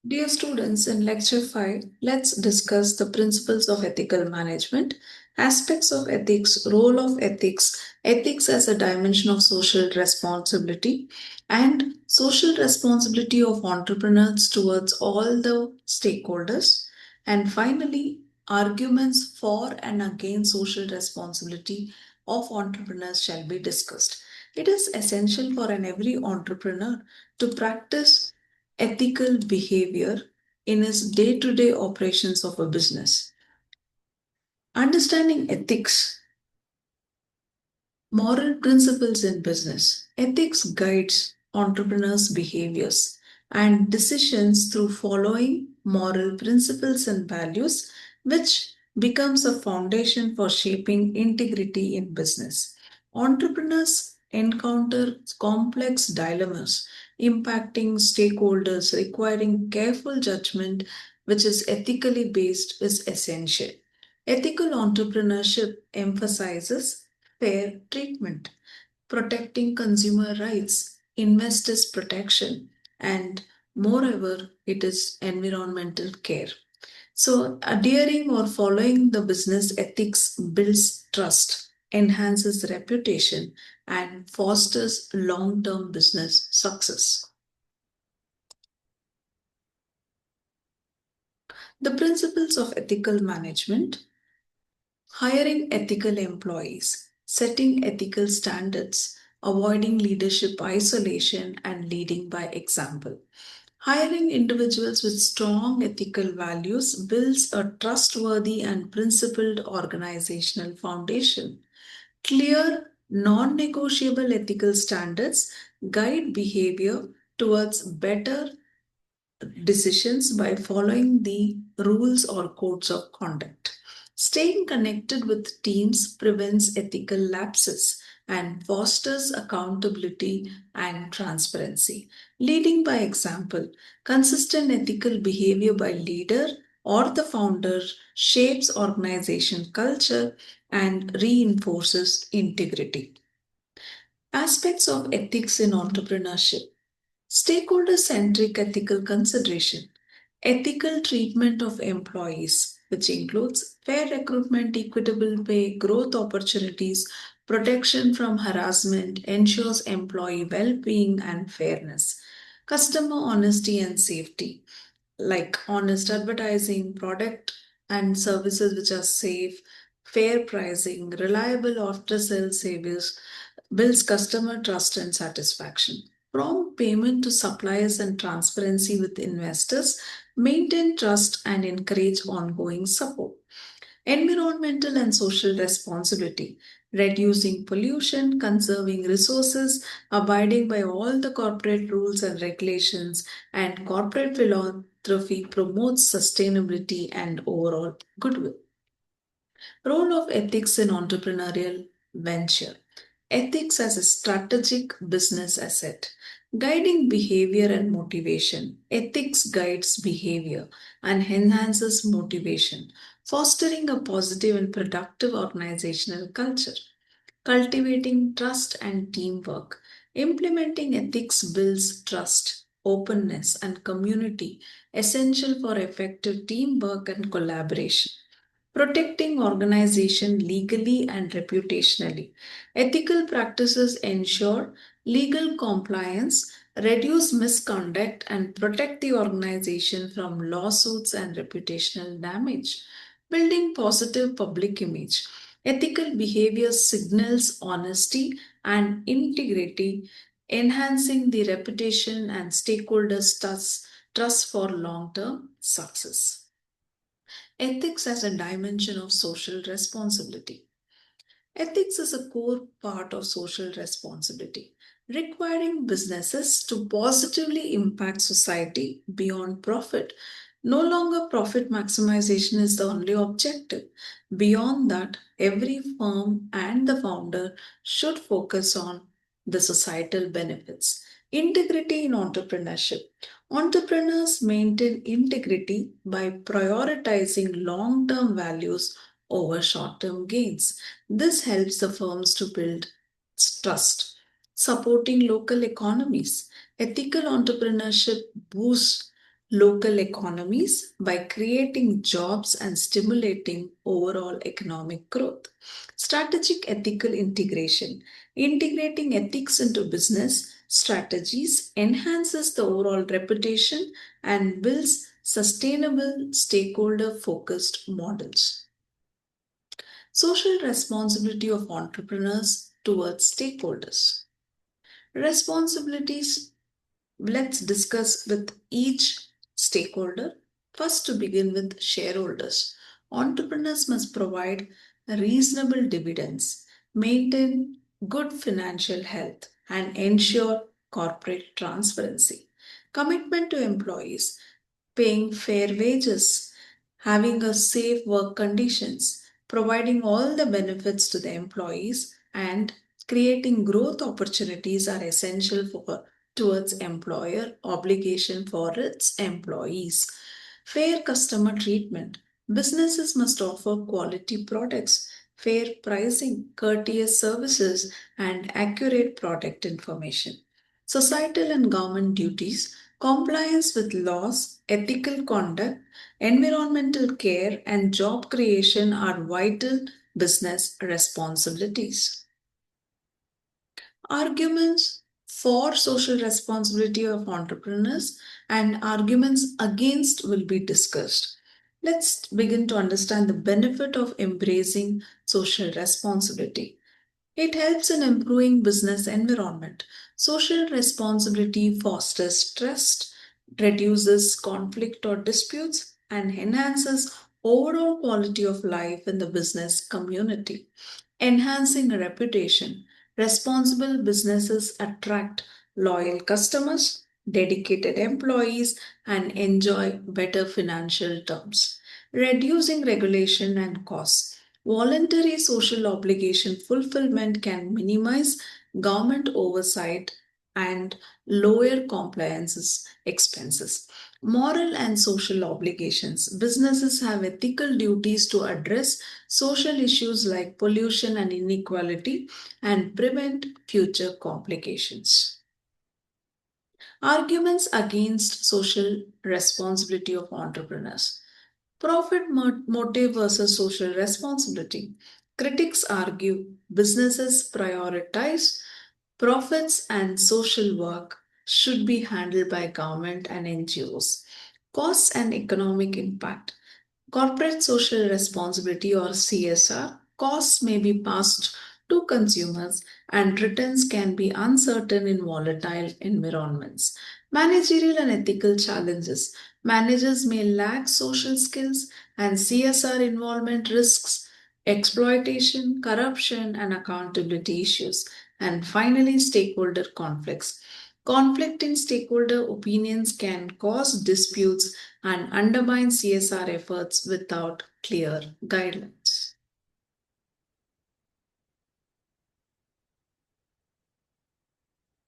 Dear students, in Lecture 5, let's discuss the principles of ethical management, aspects of ethics, role of ethics, ethics as a dimension of social responsibility, and social responsibility of entrepreneurs towards all the stakeholders, and finally, arguments for and against social responsibility of entrepreneurs shall be discussed. It is essential for an every entrepreneur to practice ethical behavior in his day to day operations of a business. Understanding ethics, moral principles in business. Ethics guides entrepreneurs' behaviors and decisions through following moral principles and values, which becomes a foundation for shaping integrity in business. Entrepreneurs encounter complex dilemmas impacting stakeholders, requiring careful judgment, which is ethically based, is essential. Ethical entrepreneurship emphasizes fair treatment, protecting consumer rights, investors' protection, and moreover, it is environmental care. So, adhering or following the business ethics builds trust, enhances reputation, and fosters long term business success. The principles of ethical management: hiring ethical employees, setting ethical standards, avoiding leadership isolation, and leading by example. Hiring individuals with strong ethical values builds a trustworthy and principled organizational foundation. Clear, non negotiable ethical standards guide behavior towards better decisions by following the rules or codes of conduct. Staying connected with teams prevents ethical lapses and fosters accountability and transparency. Leading by example, consistent ethical behavior by leader or the founder shapes organization culture and reinforces integrity. Aspects of ethics in entrepreneurship: stakeholder centric ethical consideration, ethical treatment of employees, which includes fair recruitment, equitable pay, growth opportunities, protection from harassment, ensures employee well being and fairness, customer honesty and safety, like honest advertising, product and services which are safe, fair pricing, reliable after sale service, builds customer trust and satisfaction. Prompt payment to suppliers and transparency with investors maintain trust and encourage ongoing support. Environmental and social responsibility, reducing pollution, conserving resources, abiding by all the corporate rules and regulations, and corporate philanthropy promotes sustainability and overall goodwill. Role of ethics in entrepreneurial venture. Ethics as a strategic business asset. Guiding behavior and motivation. Ethics guides behavior and enhances motivation, fostering a positive and productive organizational culture. Cultivating trust and teamwork. Implementing ethics builds trust, openness, and community, essential for effective teamwork and collaboration. Protecting organization legally and reputationally. Ethical practices ensure legal compliance, reduce misconduct, and protect the organization from lawsuits and reputational damage. Building positive public image. Ethical behavior signals honesty and integrity, enhancing the reputation and stakeholders' trust for long term success. Ethics as a dimension of social responsibility. Ethics is a core part of social responsibility, requiring businesses to positively impact society beyond profit. No longer profit maximization is the only objective. Beyond that, every firm and the founder should focus on the societal benefits. Integrity in entrepreneurship. Entrepreneurs maintain integrity by prioritizing long term values over short term gains. This helps the firms to build trust. Supporting local economies. Ethical entrepreneurship boosts local economies by creating jobs and stimulating overall economic growth. Strategic ethical integration. Integrating ethics into business strategies enhances the overall reputation and builds sustainable stakeholder focused models. Social responsibility of entrepreneurs towards stakeholders. Responsibilities. Let's discuss with each stakeholder. First, to begin with shareholders. Entrepreneurs must provide reasonable dividends, maintain good financial health, and ensure corporate transparency. Commitment to employees, paying fair wages, having a safe work conditions, providing all the benefits to the employees, and creating growth opportunities are essential for towards employer obligation for its employees. Fair customer treatment. Businesses must offer quality products, fair pricing, courteous services, and accurate product information. Societal and government duties, compliance with laws, ethical conduct, environmental care, and job creation are vital business responsibilities. Arguments for social responsibility of entrepreneurs and arguments against will be discussed. Let's begin to understand the benefit of embracing social responsibility. It helps in improving business environment. Social responsibility fosters trust, reduces conflict or disputes, and enhances overall quality of life in the business community. Enhancing reputation. Responsible businesses attract loyal customers, dedicated employees, and enjoy better financial terms. Reducing regulation and costs. Voluntary social obligation fulfillment can minimize government oversight and lower compliance expenses. Moral and social obligations. Businesses have ethical duties to address social issues like pollution and inequality and prevent future complications. Arguments against social responsibility of entrepreneurs. Profit motive versus social responsibility. Critics argue businesses prioritize profits and social work should be handled by government and NGOs. Costs and economic impact. Corporate social responsibility or CSR costs may be passed to consumers and returns can be uncertain in volatile environments. Managerial and ethical challenges. Managers may lack social skills and CSR involvement risks exploitation, corruption, and accountability issues. And finally, stakeholder conflicts. Conflicting stakeholder opinions can cause disputes and undermine CSR efforts without clear guidelines.